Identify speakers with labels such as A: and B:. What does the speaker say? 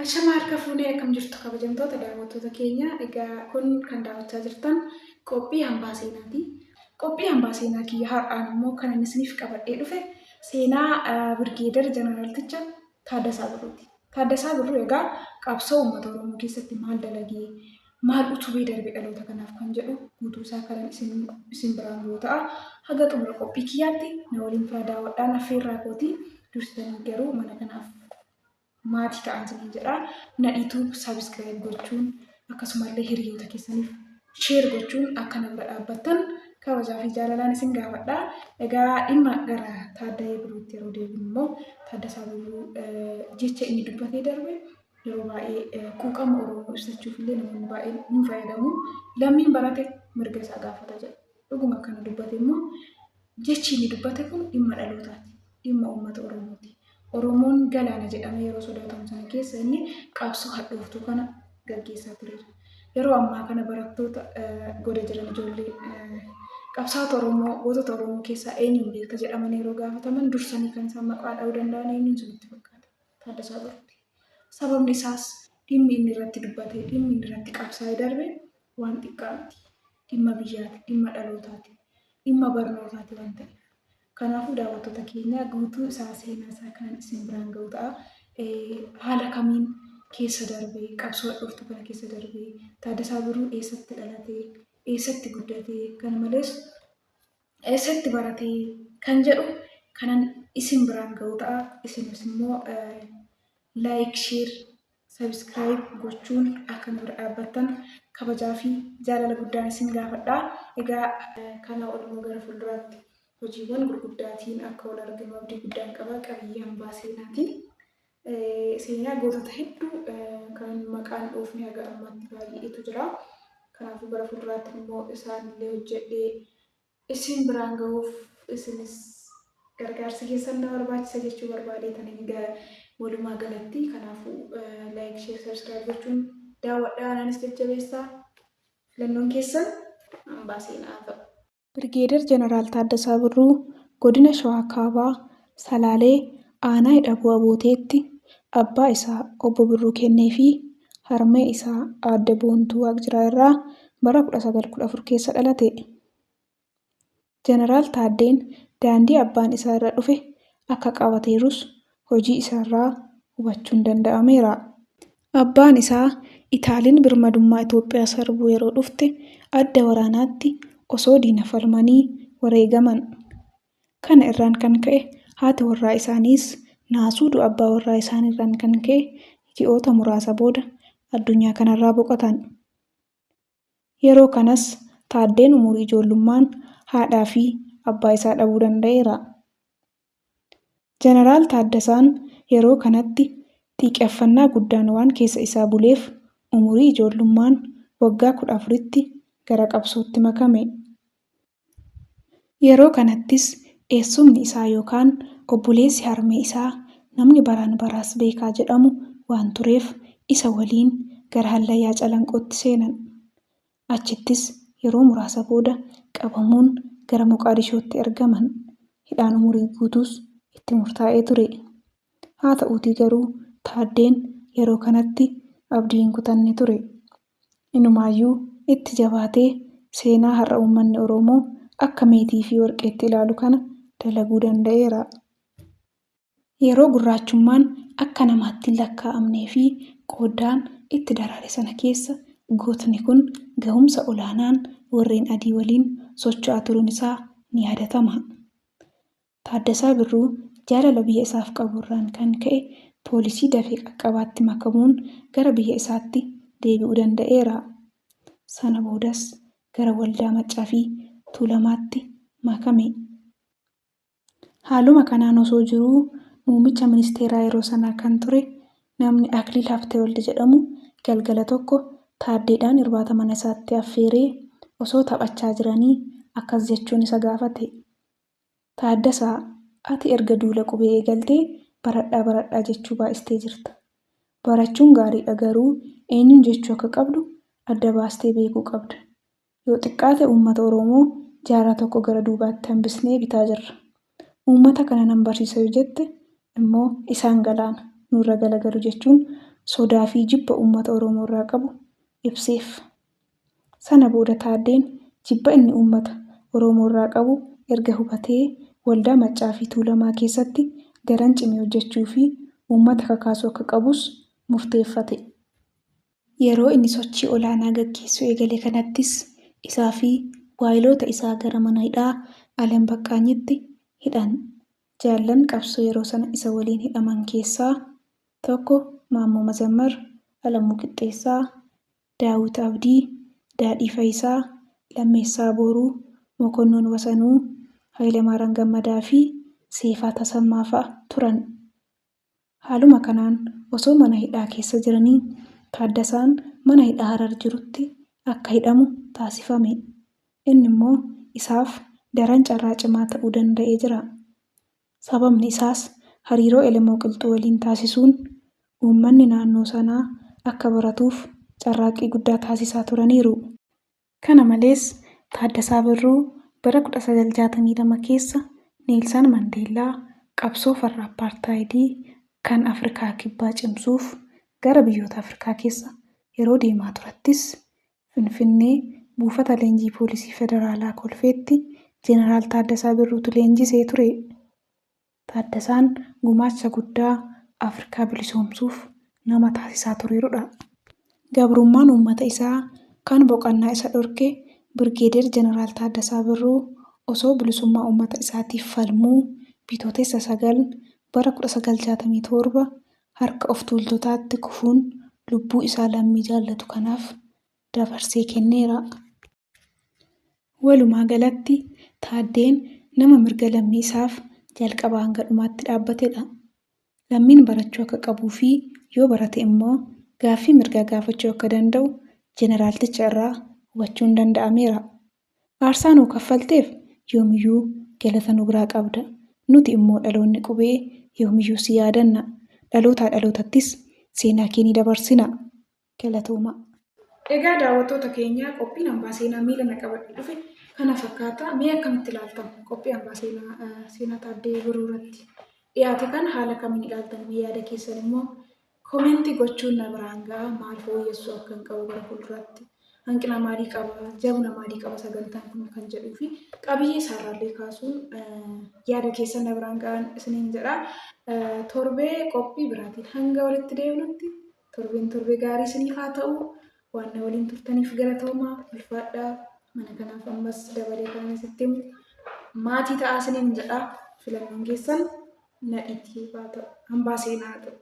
A: Ashama harka fuunee akkam jirtu kabajamtoota daawwattoota keenya. Egaa kun kan daawwachaa jirtan qophii hambaa seenaati. Qophii hambaa seenaa kiyya har'aan immoo kan inni isiniif qabadhee dhufe seenaa Birgeedar Jeneraalticha Taaddasaa Birruuti. Taaddasaa Birruu egaa qabsoo uummata Oromoo keessatti maal dalagee maal utubee darbe dhaloota kanaaf kan jedhu guutuu isaa kan isin biraan yoo ta'a. Haga xumura qophii kiyyaatti na waliin fira daawwadhaan affeerraa kooti. Dursitanii garuu mana kanaaf maatii ta'an isin jedha. Na YouTube subscribe gochuun akkasumallee hiriyoota keessaniif share gochuun akka na bira dhaabbattan kabajaa fi jaalalaan isin gaafadha. Egaa dhimma gara Taaddasaa Birruutti yeroo deebinu immoo Taaddasaa Birruu jecha inni dubbatee darbe yeroo baay'ee quuqama Oromoo ibsachuuf illee namoonni baay'een ni fayyadamu. Lammiin barate mirga isaa gaafata jedha. Dhuguma akkana dubbate immoo jechi inni dubbate kun dhimma dhalootaati. Dhimma uummata Oromooti. Oromoon galaana jedhamee yeroo sodaatamu sana keessa inni qabsoo hadhooftuu kana gaggeessaa tureera. Yeroo ammaa kana barattoota goda jiran ijoollee qabsaa'ota Oromoo gootota Oromoo keessaa eenyuun beekta jedhaman yeroo gaafataman dursanii kan isaan maqaa dha'uu danda'an eenyuun isinitti fakkaata? Taaddasaa Birruuti. Sababni isaas dhimmi inni irratti dubbate dhimmi inni irratti qabsaa'ee darbe waan xiqqaa miti. Dhimma biyyaati, dhimma dhalootaati, dhimma barnootaati waan ta'eef. Kanaafuu daawwattoota keenya guutuu isaa seenaa isaa kan isin biraan ga'u ta'a. Haala kamiin keessa darbee qabsoo hadhooftuu kana keessa darbee Taaddasaa Birruu eessatti dhalatee eessatti guddatee kana malees eessatti baratee kan jedhu kanan isin biraan ga'u ta'a. Isinis immoo like, share, subscribe gochuun akka nu bira dhaabbattan kabajaa fi jaalala guddaan isin gaafadha. Egaa kana walumaa gara fuulduraatti hojiiwwan gurguddaatiin akka wal arginu abdii guddaan qaba. Qabiyyee hambaa seenaatiin seenaa gootota hedduu kan maqaan dhoofne haga ammaatti baay'eetu jira. Kanaafuu gara fuulduraatti immoo isaanillee hojjedhee isin biraan ga'uuf isinis gargaarsa keessan na barbaachisa jechuu barbaadeetanii walumaa galatti. Kanaafuu like, share, subscribe gochuun daawwadhaa. Anis jajjabeessaa. Filannoon keessan hambaa seenaa ta'u. Birgeedar Jeneraal Taaddasaa Birruu godina Shawaa Kaabaa Salaalee aanaa Hidhabuu Abooteetti abbaa isaa obbo Birruu Kennee fi harmee isaa aadde Boontuu Waaqjiraa irraa bara 1914 keessa dhalate. Jeneraal Taaddeen daandii abbaan isaa irra dhufe akka qabateerus hojii isaarraa hubachuun danda'ameera. Abbaan isaa Itaaliin birmadummaa Itoophiyaa sarbuu yeroo dhufte adda waraanaatti osoo diina falmanii wareegaman. Kana irraan kan ka'e haati warraa isaaniis naasuu du'a abbaa warraa isaaniirraan kan ka'e ji'oota muraasa booda addunyaa kanarraa boqotan. Yeroo kanas Taaddeen umurii ijoollummaan haadhaa fi abbaa isaa dhabuu danda'eera. Jeneraal Taaddasaan yeroo kanatti xiiqeeffannaa guddaan waan keessa isaa buleef umurii ijoollummaan waggaa 14tti gara qabsootti makame. Yeroo kanattis eessumni isaa yookaan obboleessi harmee isaa namni baraan baraas beekaa jedhamu waan tureef isa waliin gara Hallayyaa Calanqootti seenan. Achittis yeroo muraasa booda qabamuun gara Moqaadishootti ergaman. Hidhaan umurii guutuus itti murtaa'ee ture. Haa ta'uutii garuu Taaddeen yeroo kanatti abdii hin kutanne ture. Inumaayyuu itti jabaatee seenaa har'a uummanni Oromoo akka meetii fi warqeetti ilaalu kana dalaguu danda'eera. Yeroo gurraachummaan akka namaatti lakkaa'amnee fi qoodaan itti daraare sana keessa gootni kun gahumsa olaanaan warreen adii waliin socho'aa turuun isaa ni yaadatama. Taaddasaa Birruu jaalala biyya isaaf qaburraan kan ka'e poolisii dafee qaqqabaatti makamuun gara biyya isaatti deebi'uu danda'eera. Sana boodas gara waldaa Maccaa fi Tuulamaatti makame. Haaluma kanaan osoo jiruu muummicha ministeeraa yeroo sanaa kan ture namni Akiliil Habtewald jedhamu galgala tokko Taaddeedhaan irbaata mana isaatti affeeree osoo taphachaa jiranii akkas jechuun isa gaafate. Taaddasaa, ati erga duula qubee eegaltee baradhaa jechuu baay'istee jirta. Barachuun gaariidha garuu eenyuun jechuu akka qabdu adda baastee beekuu qabda. Yoo xiqqaate uummata Oromoo jaarraa tokko gara duubaatti hambisnee bitaa jirra. Uummata kana nan barsiisa yoo jette immoo isaan galaana nurra galagalu jechuun sodaa fi jibba uummata Oromoo irraa qabu ibseef. Sana booda Taaddeen jibba inni uummata Oromoo irraa qabu erga hubatee waldaa Maccaa fi Tuulamaa keessatti daran cimee hojjechuu fi uummata kakaasuu akka qabus murteeffate. Yeroo inni sochii olaanaa gaggeessuu eegale kanattis isaa fi waayiloota isaa gara mana hidhaa Alam Baqqaanyitti hidhan. Jaallan qabsoo yeroo sana isa waliin hidhaman keessaa tokko Maammoo Mazammar, Alamuu Qixxeessaa, Daawit Abdii, Daadhii Fayisaa, Lammeessaa Booruu, Mokonnon Wasanuu, Hayilemaariyaam Gammadaa fi Seefaa Tasammaa fa'a turan. Haaluma kanaan osoo mana hidhaa keessa jiranii Taaddasaan mana hidhaa Harar jirutti akka hidhamu taasifame. Inni immoo isaaf daran carraa cimaa ta'uu danda'ee jira. Sababni isaas hariiroo Elemoo Qilxuu waliin taasisuun uummanni naannoo sanaa akka baratuuf carraaqqii guddaa taasisaa turaniiru. Kana malees Taaddasaa Birruu bara 1962 keessa Neelsan Mandeellaa qabsoo farra Apartaayidii kan Afrikaa Kibbaa cimsuuf gara biyyoota Afrikaa keessa yeroo deemaa turattis Finfinnee buufata leenjii poolisii federaalaa Kolfeetti Jeneraal Taaddasaa Birruutu leenjisee ture. Taaddasaan gumaacha guddaa Afrikaa bilisoomsuuf nama taasisaa tureerudha. Gabrummaan uummata isaa kan boqonnaa isa dhorke Birgeeder Jeneraal Taaddasaa Birruu osoo bilisummaa uummata isaatiif falmuu Bitootessa 9 bara 1967 harka of tuultotaatti kufuun lubbuu isaa lammii jaallatu kanaaf dabarsee kenneera. Walumaa galatti Taaddeen nama mirga lammii isaaf jalqabaa hanga dhumaatti dhaabbatedha. Lammiin barachuu akka qabuu fi yoo barate immoo gaaffii mirgaa gaafachuu akka danda'u Jeneraalticha irraa hubachuun danda'ameera. Aarsaa nuu kaffalteef yoomiyyuu galata nu biraa qabda. Nuti immoo dhaloonni qubee yoomiyyuu si yaadanna. Dhalootaa dhalootattis seenaa kee ni dabarsina. Galatooma. Egaa daawwattoota keenya qophiin hambaa seenaa miila na qabadhe dhufe kana fakkaata. Mee akkamitti ilaaltan qophii hambaa seenaa Taaddee Birruu irratti dhiyaate kan haala kamiin ilaaltan yaada keessan immoo koomentii gochuun na biraan ga'a. Maal fooyyessuu akka hin qabu gara fuulduraatti hanqina maalii qaba jabina maalii qaba sagantaan kun kan jedhuu fi qabiyyee isaarraallee kaasuun yaada keessan na biraan ga'an isiniin jedha. Torbee qophii biraatiin hanga walitti deebinutti torbee gaarii isiniif haa ta'u. Waan waliin turtaniif galatoomaa ulfaadhaa. Mana kanaaf ammas dabalee kan asitti maatii ta'aa isiniin jedha. Filannoon keessan na itti haa ta'u hambaa seenaa ta'u.